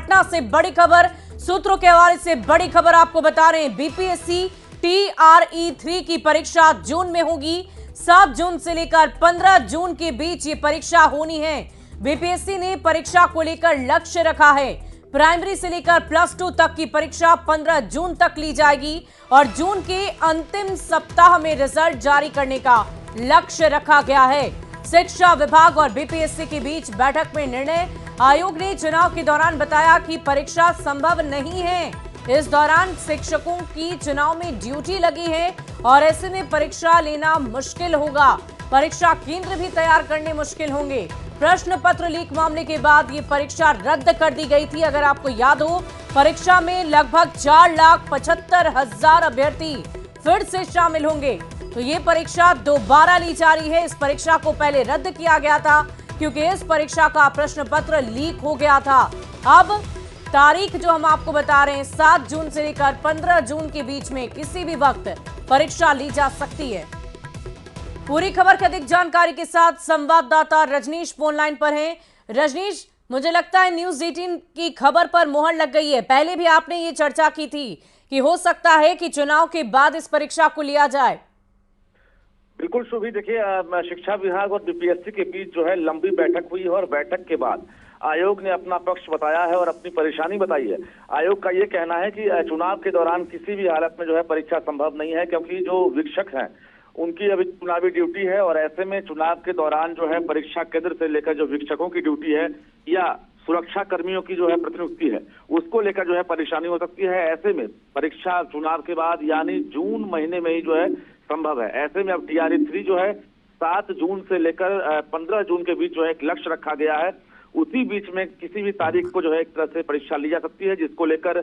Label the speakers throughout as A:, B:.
A: पटना से बड़ी खबर, सूत्रों के हवाले से बड़ी खबर आपको बता रहे हैं। बीपीएससी TRE3 की परीक्षा जून में होगी। 7 जून से लेकर 15 जून के बीच ये परीक्षा होनी है। बीपीएससी ने परीक्षा को लेकर लक्ष्य रखा है। प्राइमरी से लेकर +2 तक की परीक्षा 15 जून तक ली जाएगी और जून के अंतिम सप्ताह में रिजल्ट जारी करने का लक्ष्य रखा गया है। शिक्षा विभाग और बीपीएससी के बीच बैठक में निर्णय। आयोग ने चुनाव के दौरान बताया कि परीक्षा संभव नहीं है। इस दौरान शिक्षकों की चुनाव में ड्यूटी लगी है और ऐसे में परीक्षा लेना मुश्किल होगा। परीक्षा केंद्र भी तैयार करने मुश्किल होंगे। प्रश्न पत्र लीक मामले के बाद ये परीक्षा रद्द कर दी गई थी। अगर आपको याद हो, परीक्षा में लगभग 4,75,000 अभ्यर्थी फिर से शामिल होंगे। तो ये परीक्षा दोबारा ली जा रही है। इस परीक्षा को पहले रद्द किया गया था क्योंकि इस परीक्षा का प्रश्न पत्र लीक हो गया था। अब तारीख जो हम आपको बता रहे हैं, 7 जून से लेकर 15 जून के बीच में किसी भी वक्त परीक्षा ली जा सकती है। पूरी खबर की अधिक जानकारी के साथ संवाददाता रजनीश फोन लाइन पर हैं। रजनीश, मुझे लगता है न्यूज़ 18 की खबर पर मोहर लग गई है। पहले भी आपने ये चर्चा की थी कि हो सकता है कि चुनाव के बाद इस परीक्षा को लिया जाए।
B: बिल्कुल शुभी, देखिए शिक्षा विभाग और बीपीएससी के बीच जो है लंबी बैठक हुई है और बैठक के बाद आयोग ने अपना पक्ष बताया है और अपनी परेशानी बताई है। आयोग का ये कहना है कि चुनाव के दौरान किसी भी हालत में जो है परीक्षा संभव नहीं है, क्योंकि जो वीक्षक हैं उनकी अभी चुनावी ड्यूटी है और ऐसे में चुनाव के दौरान जो है परीक्षा केंद्र से लेकर जो वीक्षकों की ड्यूटी है या सुरक्षा कर्मियों की जो है प्रतिनियुक्ति है, उसको लेकर जो है परेशानी हो सकती है। ऐसे में परीक्षा चुनाव के बाद यानी जून महीने में ही जो है संभव है। ऐसे में अब TRE3 जो है 7 जून से लेकर 15 जून के बीच जो है एक लक्ष्य रखा गया है। उसी बीच में किसी भी तारीख को जो है एक तरह से परीक्षा ली जा सकती है, जिसको लेकर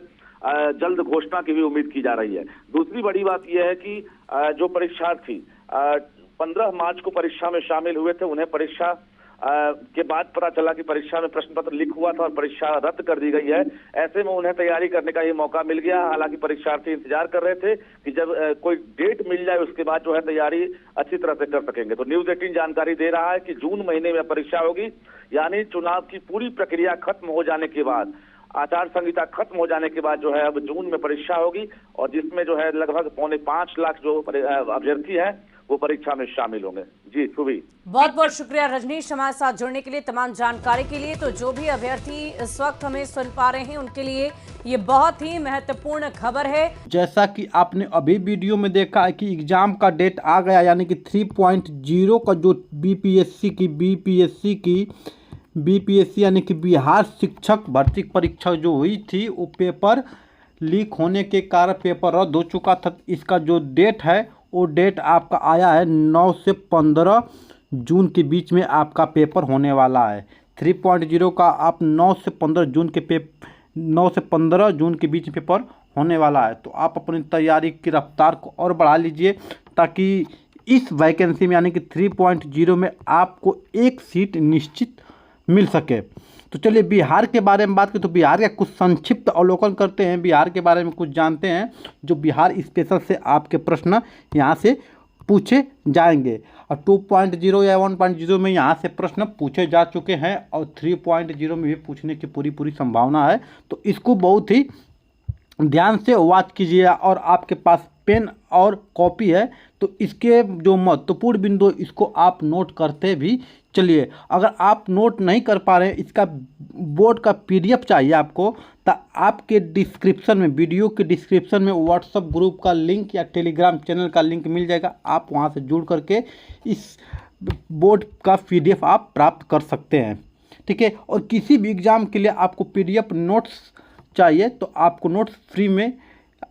B: जल्द घोषणा की भी उम्मीद की जा रही है। दूसरी बड़ी बात यह है कि जो परीक्षार्थी 15 मार्च को परीक्षा में शामिल हुए थे, उन्हें परीक्षा के बाद पता चला कि परीक्षा में प्रश्न पत्र लीक हुआ था और परीक्षा रद्द कर दी गई है। ऐसे में उन्हें तैयारी करने का ही मौका मिल गया। हालांकि परीक्षार्थी इंतजार कर रहे थे कि जब कोई डेट मिल जाए उसके बाद जो है तैयारी अच्छी तरह से कर सकेंगे। तो न्यूज़ 18 जानकारी दे रहा है कि जून महीने में परीक्षा होगी, यानी चुनाव की पूरी प्रक्रिया खत्म हो जाने के बाद, आचार संहिता खत्म हो जाने के बाद जो है अब जून में परीक्षा होगी और जिसमें जो है लगभग 5.25 लाख जो अभ्यर्थी हैं वो परीक्षा में शामिल होंगे। जी सुभी,
A: बहुत बहुत शुक्रिया रजनीश हमारे साथ जुड़ने के लिए, तमाम जानकारी के लिए। तो जो भी अभ्यर्थी इस वक्त हमें सुन पा रहे हैं उनके लिए ये बहुत ही महत्वपूर्ण खबर है।
C: जैसा कि आपने अभी वीडियो में देखा है कि एग्जाम का डेट आ गया, यानी कि 3.0 का जो बीपीएससी यानी कि बिहार शिक्षक भर्ती परीक्षा जो हुई थी, वो पेपर लीक होने के कारण पेपर रद्द हो चुका था। इसका जो डेट है वो डेट आपका आया है 9 से 15 जून के बीच में आपका पेपर होने वाला है। 3.0 का आप 9 से 15 जून के बीच पेपर होने वाला है। तो आप अपनी तैयारी की रफ्तार को और बढ़ा लीजिए ताकि इस वैकेंसी में यानी कि 3.0 में आपको एक सीट निश्चित मिल सके। तो चलिए बिहार के बारे में बात करें तो बिहार का कुछ संक्षिप्त अवलोकन करते हैं, बिहार के बारे में कुछ जानते हैं। जो बिहार स्पेशल से आपके प्रश्न यहाँ से पूछे जाएंगे और 2.0 या 1.0 में यहाँ से प्रश्न पूछे जा चुके हैं और 3.0 में भी पूछने की पूरी संभावना है। तो इसको बहुत ही ध्यान से वॉच कीजिए और आपके पास पेन और कॉपी है तो इसके जो महत्वपूर्ण बिंदु इसको आप नोट करते भी चलिए। अगर आप नोट नहीं कर पा रहे हैं, इसका बोर्ड का PDF चाहिए आपको, तो आपके डिस्क्रिप्शन में, वीडियो के डिस्क्रिप्शन में व्हाट्सएप ग्रुप का लिंक या टेलीग्राम चैनल का लिंक मिल जाएगा। आप वहां से जुड़ करके इस बोर्ड का PDF आप प्राप्त कर सकते हैं, ठीक है। और किसी भी एग्ज़ाम के लिए आपको PDF नोट्स चाहिए तो आपको नोट्स फ्री में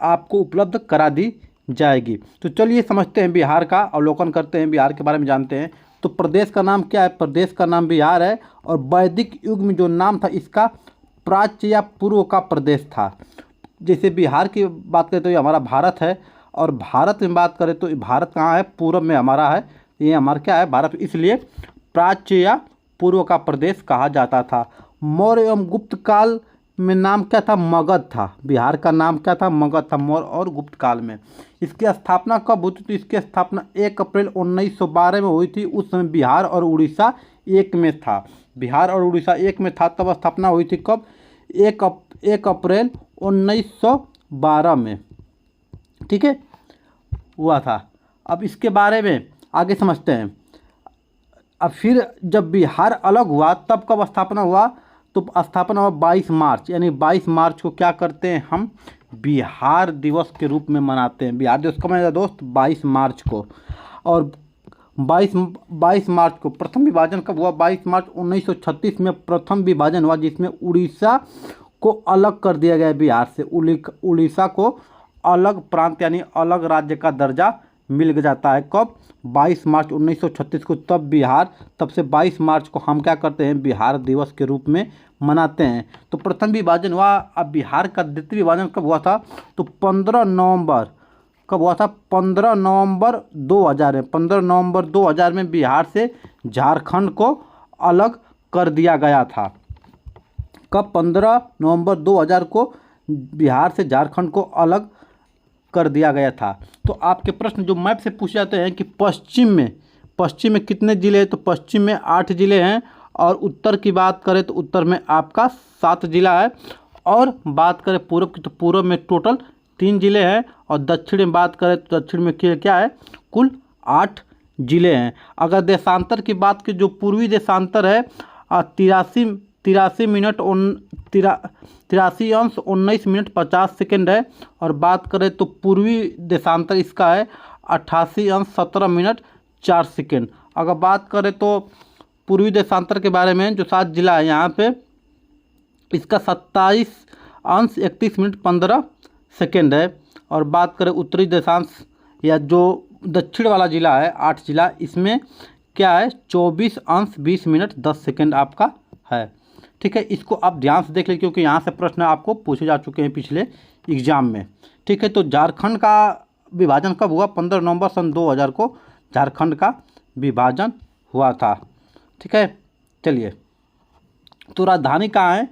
C: आपको उपलब्ध करा दी जाएगी। तो चलिए समझते हैं, बिहार का अवलोकन करते हैं, बिहार के बारे में जानते हैं। तो प्रदेश का नाम क्या है? प्रदेश का नाम बिहार है और वैदिक युग में जो नाम था इसका प्राच्य या पूर्व का प्रदेश था। जैसे बिहार की बात करें तो ये हमारा भारत है और भारत में बात करें तो भारत कहाँ है? पूर्व में हमारा है, ये हमारा क्या है? भारत। इसलिए प्राच्य या पूर्व का प्रदेश कहा जाता था। मौर्य एवं गुप्त काल में नाम क्या था? मगध था। बिहार का नाम क्या था? मगध था, मौर्य और गुप्त काल में। इसकी स्थापना कब हुई थी? तो इसकी स्थापना 1 अप्रैल 1912 में हुई थी। उस समय बिहार और उड़ीसा एक में था। बिहार और उड़ीसा एक में था, तब स्थापना हुई थी कब? 1 अप्रैल 1912 में, ठीक है, हुआ था। अब इसके बारे में आगे समझते हैं। अब फिर जब बिहार अलग हुआ तब कब स्थापना हुआ, तो स्थापना हुआ 22 मार्च, यानी 22 मार्च को क्या करते हैं हम, बिहार दिवस के रूप में मनाते हैं। बिहार दिवस कब मनाया दोस्त, 22 मार्च को। और 22 मार्च को प्रथम विभाजन कब हुआ, 22 मार्च 1936 में प्रथम विभाजन हुआ, जिसमें उड़ीसा को अलग कर दिया गया बिहार से। उड़ीसा को अलग प्रांत यानी अलग राज्य का दर्जा मिल जाता है। कब, 22 मार्च 1936 को। तब से 22 मार्च को हम क्या करते हैं, बिहार दिवस के रूप में मनाते हैं। तो प्रथम विभाजन हुआ। अब बिहार का द्वितीय विभाजन कब हुआ था, तो 15 नवंबर कब हुआ था, 15 नवंबर 2000 में। 15 नवंबर 2000 में बिहार से झारखंड को अलग कर दिया गया था। कब, 15 नवंबर 2000 को बिहार से झारखंड को अलग कर दिया गया था। तो आपके प्रश्न जो मैप से पूछे जाते हैं कि पश्चिम में कितने ज़िले हैं, तो पश्चिम में 8 ज़िले हैं। और उत्तर की बात करें तो उत्तर में आपका 7 ज़िला है। और बात करें पूर्व की, तो पूर्व में टोटल 3 ज़िले हैं। और दक्षिण में बात करें तो दक्षिण में क्या है, कुल 8 ज़िले हैं। अगर देशांतर की बात की, जो पूर्वी देशांतर है 83°19' है। और बात करें तो पूर्वी देशांतर इसका है 88°17' अगर बात करें तो पूर्वी देशांतर के बारे में, जो 7 जिला है यहाँ पे, इसका 27°31' है। और बात करें उत्तरी देशांश या जो दक्षिण वाला जिला है 8 जिला, इसमें क्या है, 24°20' आपका है। ठीक है, इसको आप ध्यान से देख लीजिए क्योंकि यहाँ से प्रश्न आपको पूछे जा चुके हैं पिछले एग्जाम में। ठीक है, तो झारखंड का विभाजन कब हुआ, 15 नवंबर सन 2000 को झारखंड का विभाजन हुआ था। ठीक है, चलिए, तो राजधानी कहाँ है,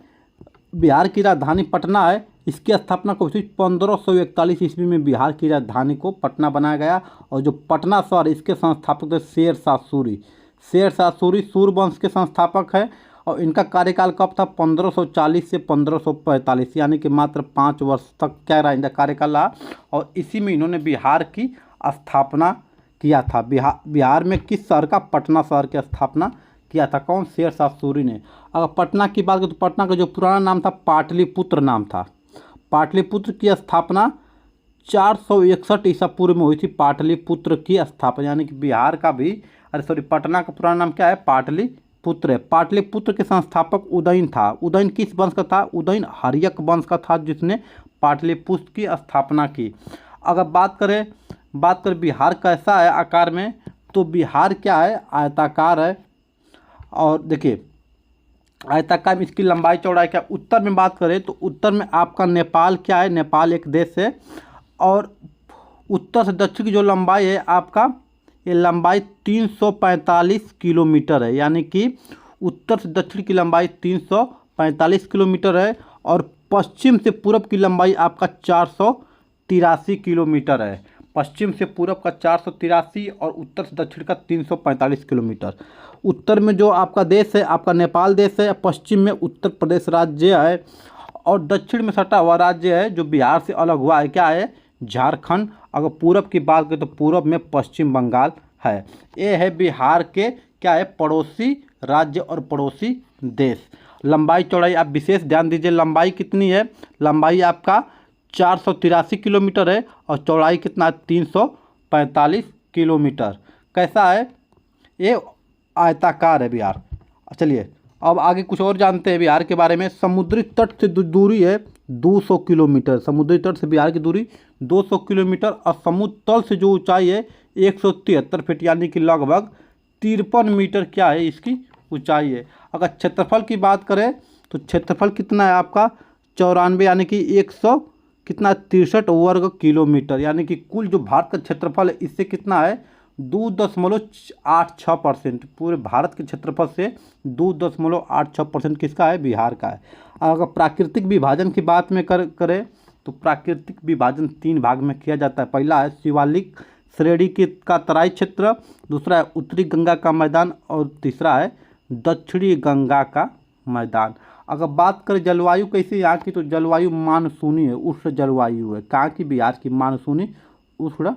C: बिहार की राजधानी पटना है। इसकी स्थापना को 1541 ईस्वी में बिहार की राजधानी को पटना बनाया गया। और जो पटना शहर, इसके संस्थापक थे शेरशाह सूरी। शेरशाह सूरी सूरवंश के संस्थापक है। और इनका कार्यकाल कब था, 1540 से 1545, यानी कि मात्र 5 वर्ष तक क्या रहा, इनका कार्यकाल रहा। और इसी में इन्होंने बिहार की स्थापना किया था। बिहार में किस शहर का, पटना शहर की स्थापना किया था। कौन, शेरशाह सूरी ने। अगर पटना की बात करें तो पटना का जो पुराना नाम था पाटलिपुत्र नाम था। पाटलिपुत्र की स्थापना 461 ईसा पूर्व में हुई थी। पाटलिपुत्र की स्थापना, यानी कि बिहार का भी, पटना का पुराना नाम क्या है, पाटलिपुत्र है। पाटलिपुत्र के संस्थापक उदयन था। उदयन किस वंश का था, उदयन हर्यक वंश का था, जिसने पाटलिपुत्र की स्थापना की। अगर बात करें बिहार कैसा है आकार में, तो बिहार क्या है, आयताकार है। और देखिए, आयताकार में इसकी लंबाई चौड़ाई क्या। उत्तर में बात करें तो उत्तर में आपका नेपाल क्या है, नेपाल एक देश है। और उत्तर से दक्षिण की जो लंबाई है आपका, ये लंबाई 345 किलोमीटर है, यानी कि उत्तर से दक्षिण की लंबाई 345 किलोमीटर है। और पश्चिम से पूर्व की लंबाई आपका 483 किलोमीटर है। पश्चिम से पूर्व का 483 और उत्तर से दक्षिण का 345 किलोमीटर। उत्तर में जो आपका देश है, आपका नेपाल देश है। पश्चिम में उत्तर प्रदेश राज्य है। और दक्षिण में सटा हुआ राज्य है जो बिहार से अलग हुआ है, क्या है, झारखंड। अगर पूरब की बात करें तो पूरब में पश्चिम बंगाल है। ये है बिहार के क्या है, पड़ोसी राज्य और पड़ोसी देश। लंबाई चौड़ाई आप विशेष ध्यान दीजिए, लंबाई कितनी है, लंबाई आपका 483 किलोमीटर है। और चौड़ाई कितना है, 345 किलोमीटर। कैसा है, ये आयताकार है बिहार। चलिए, अब आगे कुछ और जानते हैं बिहार के बारे में। समुद्री तट से दूरी है 200 किलोमीटर। समुद्री तट से बिहार की दूरी 200 किलोमीटर। और समुद्र तल से जो ऊंचाई है 173 फीट, यानी कि लगभग 53 मीटर क्या है, इसकी ऊंचाई है। अगर क्षेत्रफल की बात करें तो क्षेत्रफल कितना है आपका, 94, यानी कि 163 वर्ग किलोमीटर। यानी कि कुल जो भारत का क्षेत्रफल है इससे कितना है, 2.86%। पूरे भारत के क्षेत्रफल से 2.86% किसका है, बिहार का है। अगर प्राकृतिक विभाजन की बात में करें तो प्राकृतिक विभाजन 3 भाग में किया जाता है। पहला है शिवालिक श्रेणी का तराई क्षेत्र, दूसरा है उत्तरी गंगा का मैदान और तीसरा है दक्षिणी गंगा का मैदान। अगर बात करें जलवायु कैसी यहाँ की, तो जलवायु मानसूनी है, उष्ण जलवायु है। कहाँ की? बिहार की मानसूनी उष्ण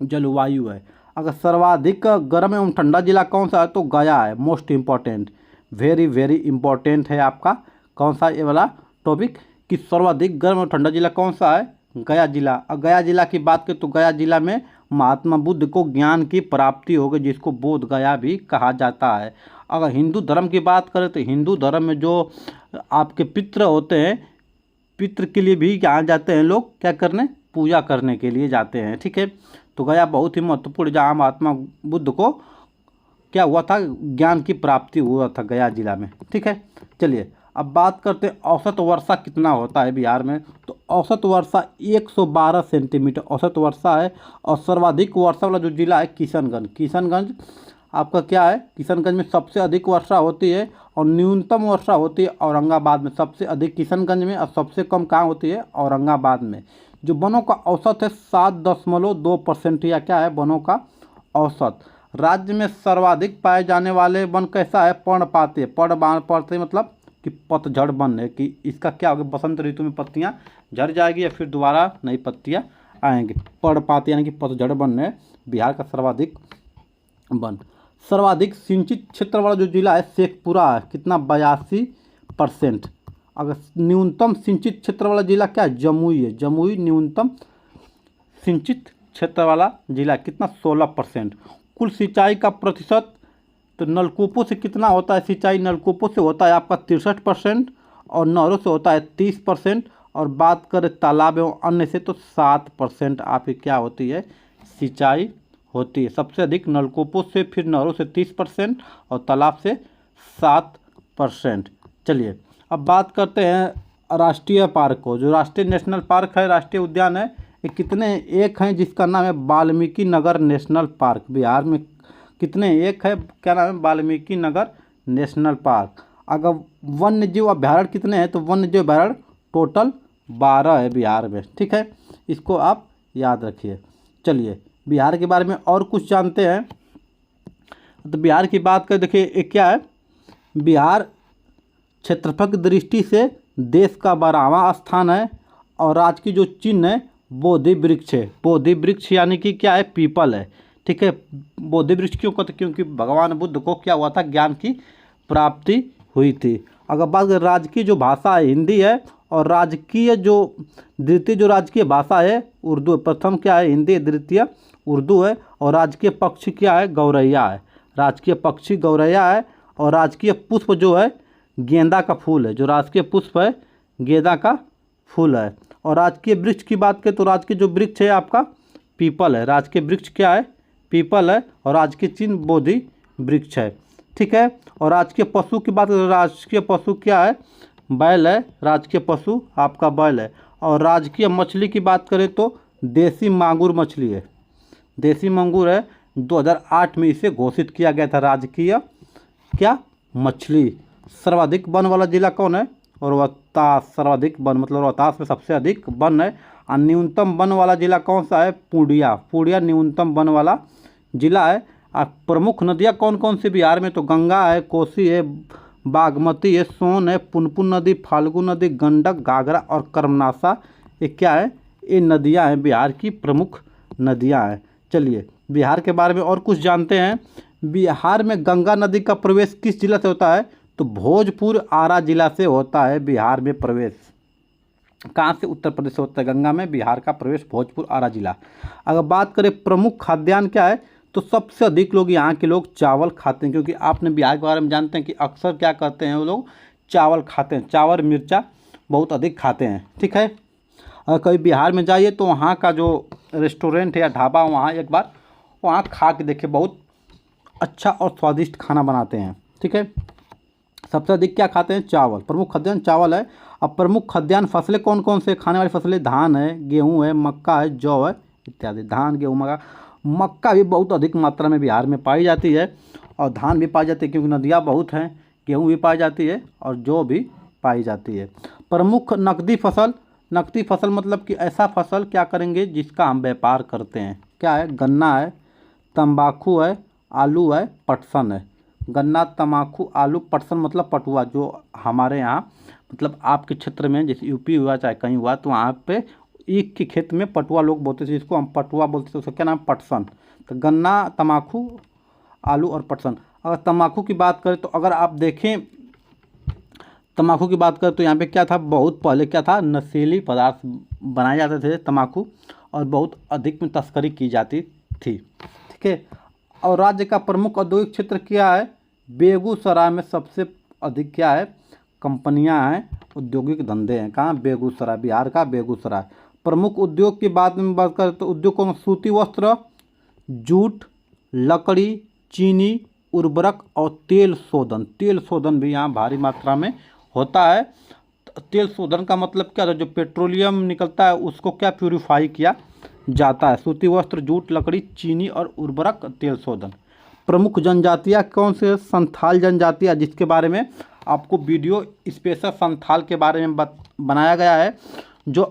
C: जलवायु है। अगर सर्वाधिक गर्म एवं ठंडा जिला कौन सा है, तो गया है। Most important, very very important है आपका कौन सा ये वाला टॉपिक, कि सर्वाधिक गर्म और ठंडा जिला कौन सा है? गया जिला। और गया जिला की बात करें तो गया जिला में महात्मा बुद्ध को ज्ञान की प्राप्ति हो गई, जिसको बोध गया भी कहा जाता है। अगर हिंदू धर्म की बात करें तो हिंदू धर्म में जो आपके पितृ होते हैं, पितृ के लिए भी यहाँ जाते हैं लोग, क्या करने? पूजा करने के लिए जाते हैं। ठीक है, तो गया बहुत ही महत्वपूर्ण, जहाँ महात्मा बुद्ध को क्या हुआ था? ज्ञान की प्राप्ति हुआ था गया जिला में। ठीक है, चलिए अब बात करते हैं औसत वर्षा कितना होता है बिहार में। तो औसत वर्षा 112 सेंटीमीटर औसत वर्षा है। और सर्वाधिक वर्षा वाला जो जिला है किशनगंज। किशनगंज आपका क्या है? किशनगंज में सबसे अधिक वर्षा होती है और न्यूनतम वर्षा होती है औरंगाबाद में। सबसे अधिक किशनगंज में और सबसे कम कहाँ होती है? औरंगाबाद में। जो वनों का औसत है 7.2% या क्या है? वनों का औसत। राज्य में सर्वाधिक पाए जाने वाले वन कैसा है? पर्णपाती। पर्णपाती मतलब कि पतझड़ वन है, कि इसका क्या होगा? बसंत ऋतु में पत्तियां झड़ जाएगी या फिर दोबारा नई पत्तियां आएंगी। पर्णपाती यानी कि पतझड़ वन है बिहार का सर्वाधिक वन। सर्वाधिक सिंचित क्षेत्र वाला जो जिला है शेखपुरा है। कितना? 82%। अगर न्यूनतम सिंचित क्षेत्र वाला जिला क्या है? जमुई है। जमुई न्यूनतम सिंचित क्षेत्र वाला जिला कितना? 16%। कुल सिंचाई का प्रतिशत तो नलकूपों से कितना होता है? सिंचाई नलकूपों से होता है आपका 63% और नहरों से होता है 30%। और बात करें तालाब एवं अन्य से तो 7% आपकी क्या होती है? सिंचाई होती है। सबसे अधिक नलकूपों से, फिर नहरों से 30% और तालाब से 7%। चलिए अब बात करते हैं राष्ट्रीय पार्क को। जो राष्ट्रीय नेशनल पार्क है, राष्ट्रीय उद्यान है, ये कितने? एक हैं, जिसका नाम है वाल्मीकि नगर नेशनल पार्क। बिहार में कितने? एक है, क्या नाम है? Valmiki Nagar national park. अगर वन्य जीव अभ्यारण्य कितने हैं? तो वन्य जीव अभ्यारण्य टोटल 12 है बिहार में। ठीक है, इसको आप याद रखिए। चलिए बिहार के बारे में और कुछ जानते हैं। तो बिहार की बात करें, देखिए ये क्या है? बिहार क्षेत्रफल की दृष्टि से देश का 12वां स्थान है। और राज्य की जो चिन्ह है बोधि वृक्ष है। बोधि वृक्ष यानी कि क्या है? पीपल है। ठीक है, बोधि वृक्ष क्यों कहते? क्योंकि भगवान बुद्ध को क्या हुआ था? ज्ञान की प्राप्ति हुई थी। अगर बात करें, राज्य की जो भाषा है हिंदी है और राजकीय जो द्वितीय जो राजकीय भाषा है उर्दू है। प्रथम क्या है? हिंदी, द्वितीय उर्दू है। और राजकीय पक्षी क्या है? गौरैया है। राजकीय पक्षी गौरैया है। और राजकीय पुष्प जो है गेंदा का फूल है। जो राजकीय पुष्प है गेंदा का फूल है। और राजकीय वृक्ष की बात करें तो राजकीय जो वृक्ष है आपका पीपल है। राजकीय वृक्ष क्या है? पीपल है। और राजकीय चिन्ह बोधि वृक्ष है। ठीक है, और राजकीय पशु की बात करें, राजकीय पशु क्या है? बैल है। राजकीय पशु आपका बैल है। और राजकीय मछली की बात करें तो देसी मांगुर मछली है। देसी मांगुर है। 2008 में इसे घोषित किया गया था राजकीय क्या? मछली। सर्वाधिक वन वाला जिला कौन है? रोहतास। सर्वाधिक वन मतलब रोहतास में सबसे अधिक वन है। और न्यूनतम वन वाला जिला कौन सा है? पूर्णिया। पूर्णिया न्यूनतम वन वाला जिला है। और प्रमुख नदियाँ कौन कौन सी बिहार में? तो गंगा है, कोसी है, बागमती है, सोन है, पुनपुन नदी, फाल्गु नदी, गंडक, घाघरा और कर्मनाशा। ये क्या है? ये नदियाँ हैं, बिहार की प्रमुख नदियाँ हैं। चलिए बिहार के बारे में और कुछ जानते हैं। बिहार में गंगा नदी का प्रवेश किस जिला से होता है? तो भोजपुर आरा जिला से होता है बिहार में प्रवेश। कहाँ से? उत्तर प्रदेश से होता है गंगा में बिहार का प्रवेश भोजपुर आरा जिला। अगर बात करें प्रमुख खाद्यान्न क्या है, तो सबसे अधिक लोग यहाँ के लोग चावल खाते हैं। क्योंकि आपने बिहार के बारे में जानते हैं कि अक्सर क्या करते हैं वो लोग? चावल खाते हैं। चावल मिर्चा बहुत अधिक खाते हैं। ठीक है, अगर कभी बिहार में जाइए तो वहाँ का जो रेस्टोरेंट है या ढाबा, वहाँ एक बार वहाँ खा के देखिए, बहुत अच्छा और स्वादिष्ट खाना बनाते हैं। ठीक है, सबसे अधिक क्या खाते हैं? चावल। प्रमुख खाद्यान्न चावल है। अब प्रमुख खाद्यान्न फसलें कौन कौन से? खाने वाली फसलें धान है, गेहूं है, मक्का है, जौ है इत्यादि। धान, गेहूं, मक्का भी बहुत अधिक मात्रा में बिहार में पाई जाती है। और धान भी पाई जाती है क्योंकि नदियाँ बहुत हैं। गेहूं भी पाई जाती है और जौ भी पाई जाती है। प्रमुख नकदी फसल। नकदी फसल मतलब कि ऐसा फसल क्या करेंगे जिसका हम व्यापार करते हैं। क्या है? गन्ना है, तंबाकू है, आलू है, पटसन है। गन्ना, तम्बाकू, आलू, पटसन मतलब पटुआ, जो हमारे यहाँ मतलब आपके क्षेत्र में जैसे यूपी हुआ चाहे कहीं हुआ तो वहाँ पे ईख के खेत में पटुआ लोग बोलते थे, जिसको हम पटुआ बोलते थे, उसका क्या नाम, पटसन। तो गन्ना, तम्बाकू, आलू और पटसन। अगर तम्बाकू की बात करें तो अगर आप देखें तम्बाकू की बात करें तो यहाँ पे क्या था, बहुत पहले क्या था, नशीली पदार्थ बनाए जाते थे तम्बाकू, और बहुत अधिक में तस्करी की जाती थी। ठीक है। और राज्य का प्रमुख औद्योगिक क्षेत्र क्या है, बेगूसराय में सबसे अधिक क्या है, कंपनियां हैं, औद्योगिक धंधे हैं। कहाँ, बेगूसराय, बिहार का बेगूसराय। प्रमुख उद्योग की बात में बात करें तो उद्योग को सूती वस्त्र, जूट, लकड़ी, चीनी, उर्वरक और तेल शोधन। तेल शोधन भी यहाँ भारी मात्रा में होता है। तेल शोधन का मतलब क्या है, जो पेट्रोलियम निकलता है उसको क्या प्यूरिफाई किया जाता है। सूती वस्त्र, जूट, लकड़ी, चीनी और उर्वरक, तेल शोधन। प्रमुख जनजातियाँ कौन से, संथाल जनजातियाँ, जिसके बारे में आपको वीडियो स्पेशल संथाल के बारे में बनाया गया है, जो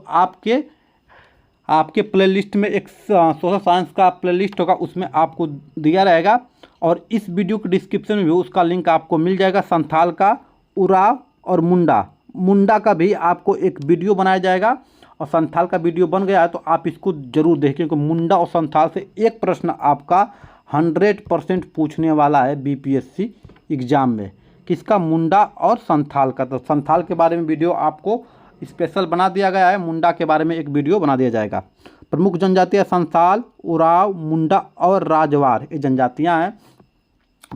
C: आपके प्लेलिस्ट में एक सोशल साइंस का प्लेलिस्ट होगा, उसमें आपको दिया रहेगा, और इस वीडियो के डिस्क्रिप्शन में भी उसका लिंक आपको मिल जाएगा। संथाल का, उराव और मुंडा का भी आपको एक वीडियो बनाया जाएगा, और संथाल का वीडियो बन गया है तो आप इसको जरूर देखें, क्योंकि मुंडा और संथाल से एक प्रश्न आपका 100% पूछने वाला है बीपीएससी एग्जाम में। किसका, मुंडा और संथाल का। तो संथाल के बारे में वीडियो आपको स्पेशल बना दिया गया है, मुंडा के बारे में एक वीडियो बना दिया जाएगा। प्रमुख जनजातियाँ संथाल, उराव, मुंडा और राजवार, ये जनजातियाँ हैं।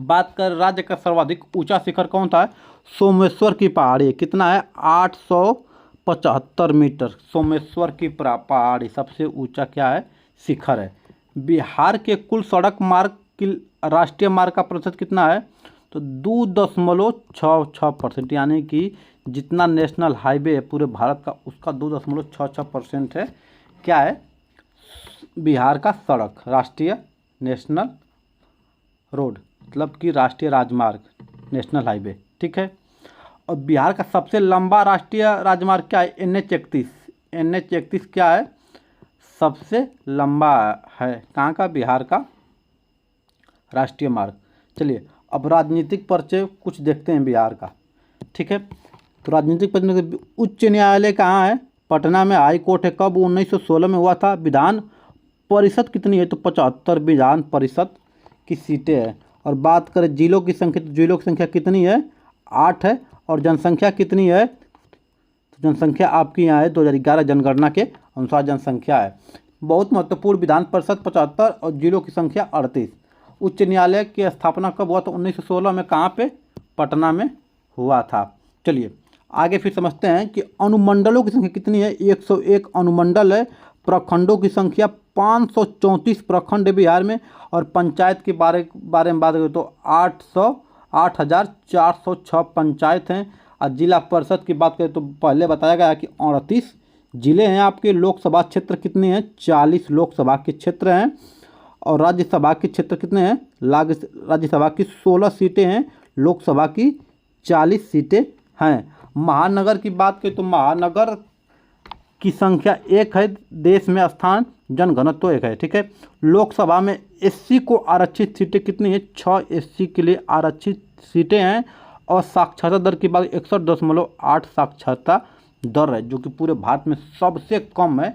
C: बात कर राज्य का सर्वाधिक ऊंचा शिखर कौन था, सोमेश्वर की पहाड़ी। कितना है, 875 मीटर। सोमेश्वर की पहाड़ी सबसे ऊंचा क्या है, शिखर है। बिहार के कुल सड़क मार्ग की राष्ट्रीय मार्ग का प्रतिशत कितना है, तो 2.66%, यानी कि जितना नेशनल हाईवे है पूरे भारत का, उसका 2.66% है। क्या है, बिहार का सड़क, राष्ट्रीय नेशनल रोड, मतलब कि राष्ट्रीय राजमार्ग, नेशनल हाईवे। ठीक है। और बिहार का सबसे लंबा राष्ट्रीय राजमार्ग क्या है, NH31। NH31 क्या है, सबसे लंबा है। कहाँ का, बिहार का राष्ट्रीय मार्ग। चलिए अब राजनीतिक परिचय कुछ देखते हैं बिहार का। ठीक है। तो राजनीतिक परिचय, उच्च न्यायालय कहाँ है, पटना में। हाई कोर्ट है, कब, 1916 में हुआ था। विधान परिषद कितनी है, तो 75 विधान परिषद की सीटें हैं। और बात करें जिलों की संख्या, तो जिलों की संख्या कितनी है, 8 है। और जनसंख्या कितनी है, तो जनसंख्या आपकी यहाँ है 2011 जनगणना के अनुसार जनसंख्या है। बहुत महत्वपूर्ण, विधान परिषद 75 और जिलों की संख्या 38। उच्च न्यायालय की स्थापना कब हुआ, तो 1916 में। कहाँ पे, पटना में हुआ था। चलिए आगे फिर समझते हैं कि अनुमंडलों की संख्या कितनी है, 101 अनुमंडल है। प्रखंडों की संख्या 534 प्रखंड है बिहार में। और पंचायत के बारे में बात करें तो 8,406 पंचायत हैं। और जिला परिषद की बात करें तो पहले बताया गया कि 38 जिले हैं आपके। लोकसभा क्षेत्र कितने हैं, 40 लोकसभा के क्षेत्र हैं। और राज्यसभा के क्षेत्र कितने हैं, राज्यसभा की 16 सीटें हैं, लोकसभा की 40 सीटें हैं। महानगर की बात करें तो महानगर की संख्या 1 है, देश में स्थान जनघनत्व 1 है। ठीक है। लोकसभा में SC को आरक्षित सीटें कितनी है, 6 SC के लिए आरक्षित सीटें हैं। और साक्षरता दर की बात 61.8 साक्षरता दर है, जो कि पूरे भारत में सबसे कम है।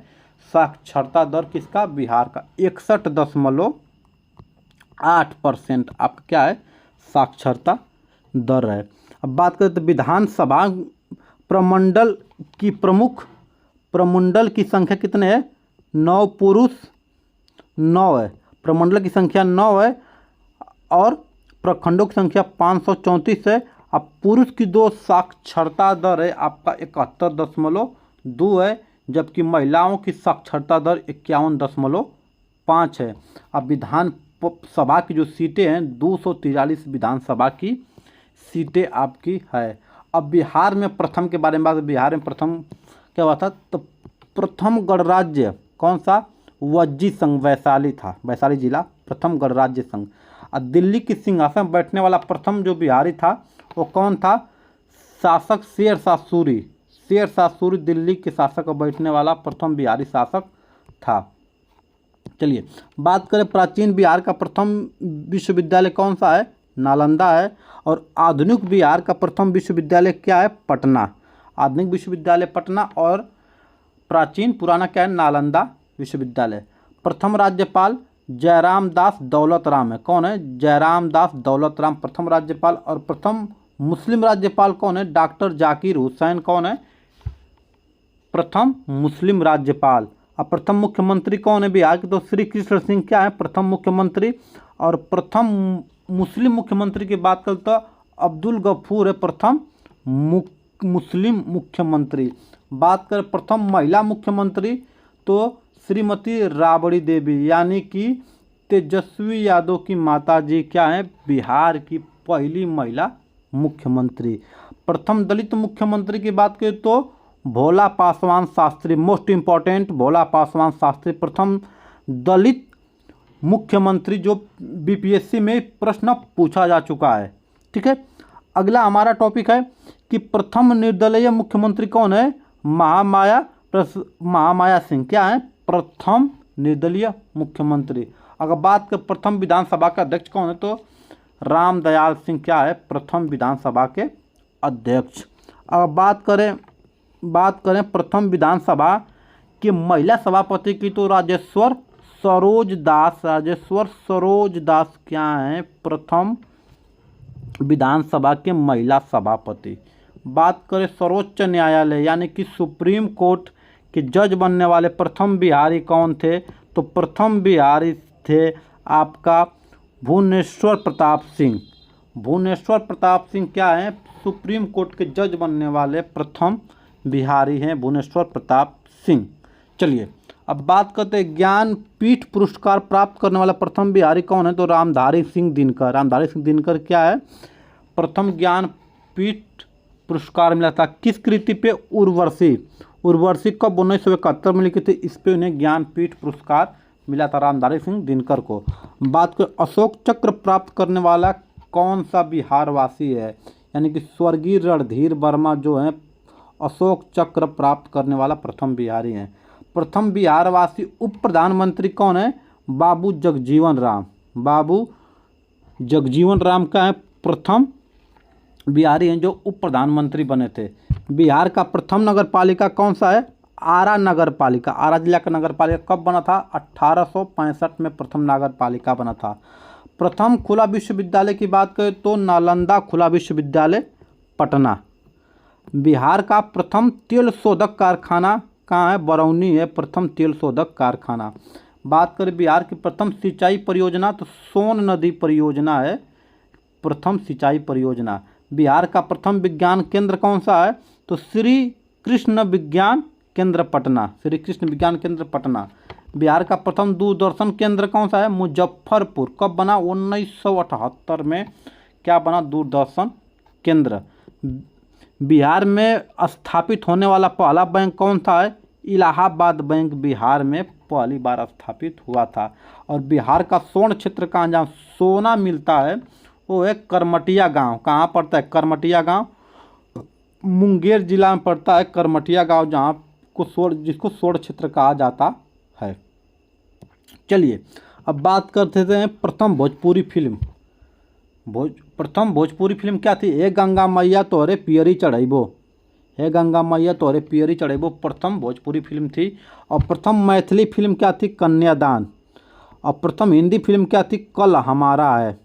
C: साक्षरता दर किसका, बिहार का 61.8% आपका क्या है, साक्षरता दर है। अब बात करें तो विधानसभा प्रमंडल की संख्या कितने है, 9 पुरुष 9 है। प्रमंडल की संख्या 9 है। और प्रखंडों की संख्या 534 है। अब पुरुष की 2 साक्षरता दर है आपका 71.2 है, जबकि महिलाओं की साक्षरता दर 51.5 है। अब विधानसभा की जो सीटें हैं 243 विधानसभा की सीटें आपकी है। अब बिहार में प्रथम के बारे में बात, बिहार में प्रथम क्या हुआ था, तो प्रथम गणराज्य कौन सा, वज्जी संघ वैशाली था, वैशाली जिला प्रथम गणराज्य संघ। और दिल्ली की सिंहासन बैठने वाला प्रथम जो बिहारी था वो कौन था, शासक शेरशाह सूरी। शेरशाह सूरी दिल्ली के शासक बैठने वाला प्रथम बिहारी शासक था। चलिए बात करें प्राचीन बिहार का प्रथम विश्वविद्यालय कौन सा है, नालंदा है। और आधुनिक बिहार का प्रथम विश्वविद्यालय क्या है? पटना। आधुनिक विश्वविद्यालय पटना और प्राचीन पुराना क्या है? नालंदा विश्वविद्यालय। प्रथम राज्यपाल जयराम दास दौलत राम है। कौन है? जयराम दास दौलत राम प्रथम राज्यपाल। और प्रथम मुस्लिम राज्यपाल कौन है? डॉक्टर जाकिर हुसैन कौन है? प्रथम मुस्लिम राज्यपाल। अब प्रथम मुख्यमंत्री कौन है बिहार के? तो श्री कृष्ण सिंह क्या है? प्रथम मुख्यमंत्री। और प्रथम मुस्लिम मुख्यमंत्री की बात करें तो अब्दुल गफूर है प्रथम मुस्लिम मुख्यमंत्री। बात करें प्रथम महिला मुख्यमंत्री तो श्रीमती राबड़ी देवी यानी कि तेजस्वी यादव की माताजी क्या है? बिहार की पहली महिला मुख्यमंत्री। प्रथम दलित मुख्यमंत्री की बात करें तो भोला पासवान शास्त्री। मोस्ट इम्पॉर्टेंट, भोला पासवान शास्त्री प्रथम दलित मुख्यमंत्री जो बीपीएससी में प्रश्न पूछा जा चुका है। ठीक है, अगला हमारा टॉपिक है कि प्रथम निर्दलीय मुख्यमंत्री कौन है? महामाया सिंह क्या है? प्रथम निर्दलीय मुख्यमंत्री। अगर बात करें प्रथम विधानसभा का अध्यक्ष कौन है तो रामदयाल सिंह क्या है? प्रथम विधानसभा के अध्यक्ष। अगर बात करें प्रथम विधानसभा के महिला सभापति की तो राजेश्वर सरोज दास क्या हैं? प्रथम विधानसभा के महिला सभापति। बात करें सर्वोच्च न्यायालय यानी कि सुप्रीम कोर्ट के जज बनने वाले प्रथम बिहारी कौन थे? तो प्रथम बिहारी थे आपका भुवनेश्वर प्रताप सिंह। भुवनेश्वर प्रताप सिंह क्या हैं? सुप्रीम कोर्ट के जज बनने वाले प्रथम बिहारी हैं भुवनेश्वर प्रताप सिंह। चलिए अब बात करते हैं ज्ञानपीठ पुरस्कार प्राप्त करने वाला प्रथम बिहारी कौन है? तो रामधारी सिंह दिनकर। रामधारी सिंह दिनकर क्या है? प्रथम ज्ञानपीठ पुरस्कार मिला था किस कृति पे? उर्वशी। उर्वशी कब? 1971 में लिखी थी। इस पे उन्हें ज्ञानपीठ पुरस्कार मिला था रामधारी सिंह दिनकर को। बात करें अशोक चक्र प्राप्त करने वाला कौन सा बिहारवासी है? यानी कि स्वर्गीय रणधीर वर्मा जो है अशोक चक्र प्राप्त करने वाला प्रथम बिहारी हैं। प्रथम बिहारवासी उप प्रधानमंत्री कौन है? बाबू जगजीवन राम। बाबू जगजीवन राम का है प्रथम बिहारी हैं जो उप प्रधानमंत्री बने थे। बिहार का प्रथम नगर पालिका कौन सा है? आरा नगर पालिका। आरा जिला का नगर पालिका कब बना था? 1865 में प्रथम नगर पालिका बना था। प्रथम खुला विश्वविद्यालय की बात करें तो नालंदा खुला विश्वविद्यालय पटना। बिहार का प्रथम तेल शोधक कारखाना कहाँ है? बरौनी है प्रथम तेल शोधक कारखाना। बात करें बिहार की प्रथम सिंचाई परियोजना तो सोन नदी परियोजना है प्रथम सिंचाई परियोजना। बिहार का प्रथम विज्ञान केंद्र कौन सा है? तो श्री कृष्ण विज्ञान केंद्र पटना। श्री कृष्ण विज्ञान केंद्र पटना। बिहार का प्रथम दूरदर्शन केंद्र कौन सा है? मुजफ्फरपुर। कब बना? 1978 में क्या बना? दूरदर्शन केंद्र। बिहार में स्थापित होने वाला पहला बैंक कौन सा है? इलाहाबाद बैंक बिहार में पहली बार स्थापित हुआ था। और बिहार का स्वर्ण क्षेत्र कहाँ जहाँ सोना मिलता है वो है करमटिया गांव। कहाँ पड़ता है? करमटिया गांव मुंगेर जिला में पड़ता है। करमटिया गांव जहाँ जिसको स्वर्ण क्षेत्र कहा जाता है। चलिए अब बात करते हैं प्रथम भोजपुरी फिल्म। प्रथम भोजपुरी फिल्म क्या थी? ए गंगा मैया तोहरे पियरी चढ़ैबो। ए गंगा मैया तोहरे पियरी चढ़ैबो प्रथम भोजपुरी फिल्म थी। और प्रथम मैथिली फिल्म क्या थी? कन्यादान। और प्रथम हिंदी फिल्म क्या थी? कल हमारा है।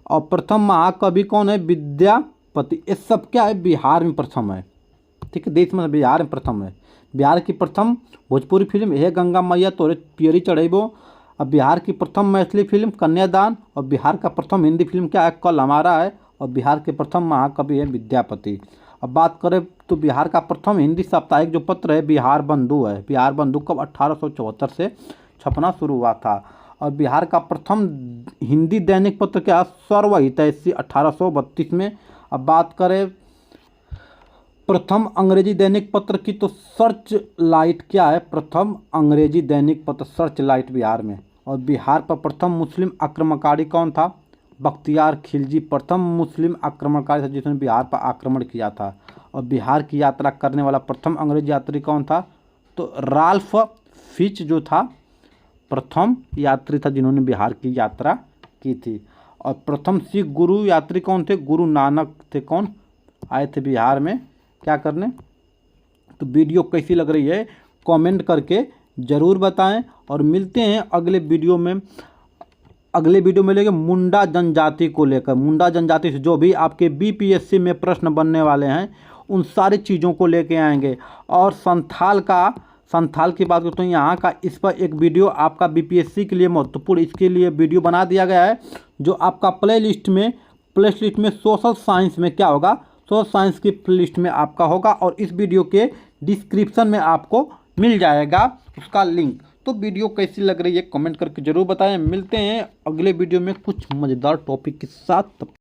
C: और प्रथम महाकवि कौन है? विद्यापति। ये सब क्या है? बिहार में प्रथम है। ठीक है, देश में बिहार में प्रथम है। बिहार की प्रथम भोजपुरी फिल्म हे गंगा मैया तोरे पियरी चढ़ैबो। अब बिहार की प्रथम मैथिली फिल्म कन्यादान। और बिहार का प्रथम हिंदी फिल्म क्या है? कल हमारा है। और बिहार के प्रथम महाकवि है विद्यापति। अब बात करें तो बिहार का प्रथम हिंदी साप्ताहिक जो पत्र है बिहार बंधु है। बिहार बंधु कब? 1874 से छपना शुरू हुआ था। और बिहार का प्रथम हिंदी दैनिक पत्र क्या? सर्वहितैषी 1832 में। अब बात करें प्रथम अंग्रेजी दैनिक पत्र की तो सर्च लाइट क्या है? प्रथम अंग्रेजी दैनिक पत्र सर्च लाइट बिहार में। और बिहार पर प्रथम मुस्लिम आक्रमणकारी कौन था? बख्तियार खिलजी प्रथम मुस्लिम आक्रमणकारी था जिसने बिहार पर आक्रमण किया था। और बिहार की यात्रा करने वाला प्रथम अंग्रेजी यात्री कौन था? तो राल्फ फिच जो था प्रथम यात्री था जिन्होंने बिहार की यात्रा की थी। और प्रथम सिख गुरु यात्री कौन थे? गुरु नानक थे। कौन आए थे बिहार में क्या करने? तो वीडियो कैसी लग रही है कमेंट करके ज़रूर बताएं और मिलते हैं अगले वीडियो में। अगले वीडियो में लेके मुंडा जनजाति को लेकर, मुंडा जनजाति से जो भी आपके बीपीएससी में प्रश्न बनने वाले हैं उन सारी चीज़ों को लेके आएंगे। और संथाल की बात करते तो यहाँ का इस पर एक वीडियो आपका बीपीएससी के लिए महत्वपूर्ण, इसके लिए वीडियो बना दिया गया है जो आपका प्ले लिस्ट में सोशल साइंस में क्या होगा, सोशल साइंस की प्ले लिस्ट में आपका होगा और इस वीडियो के डिस्क्रिप्शन में आपको मिल जाएगा उसका लिंक। तो वीडियो कैसी लग रही है कमेंट करके ज़रूर बताएं। मिलते हैं अगले वीडियो में कुछ मज़ेदार टॉपिक के साथ।